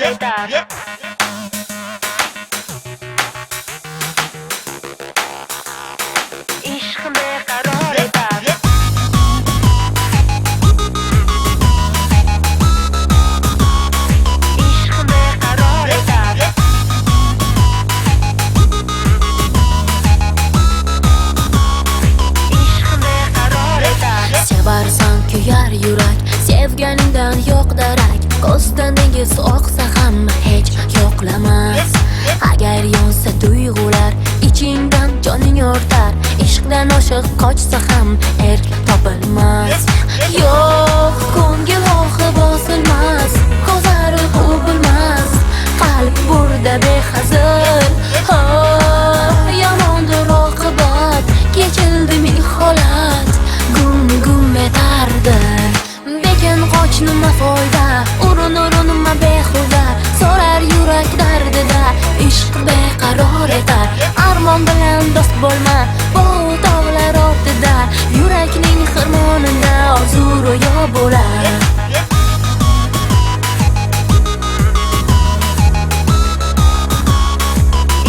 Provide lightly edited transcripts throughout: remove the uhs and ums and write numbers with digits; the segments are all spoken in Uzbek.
etar. Ishq beqaror etar. Ishq beqaror etar. Ishq beqaror etar. Sevarsan kuyar yurak, sevganingdan yo'q darak. Ko'zdan dengiz oqsa ham hech yo'qlamas. Agar yonsa tuyg'ular, ichingdan joning o'rtar. Ishqdan oshiq qochsa ham erk topilmas. Yo'q, ko'ngil ohi bosilmas, ko'zlari bilmas, qalb burda behazil. Yomondir oqibat, kechildi ming holat, gum etardi. Bekin qoch nima foyda, urun nima behuda, so'rar yurak dardida. Ishq beqaror etar, armon bilan do'st bo'lma, bu tog'lar ortida. Yurakning xirmonida orzu ro'yo bo'lar.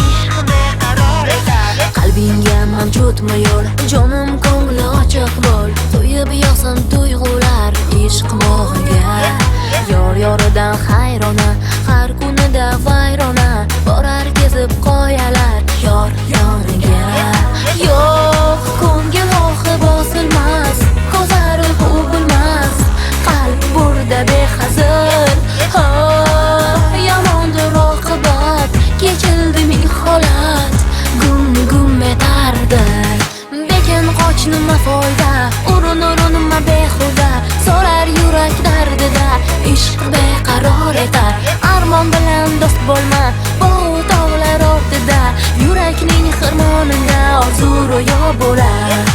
Ishq beqaror etar. Qalbingga mavjudmi yo'l, jonim ko'ngli ochiq bo'l. To'yib yoqsin tuyg'ular ishq bog'iga. Yoridan hayrona, har kunida vayrona, borar kezib qoyalar yor yoniga. Yo'q, ko'ngil ohi bosilmas, ko'zlari bilmas, qalb burda behazil. Yomondir oqibat, kechildi ming holat, gum etardi. Bekin qoch nima foyda, urun nima behuda, so'rar yurak dardida. Ishq beqaror etar, armon bilan do'st bo'lma, bu tog'lar ortida. Yurakning xirmonida orzu ro'yo bo'lar.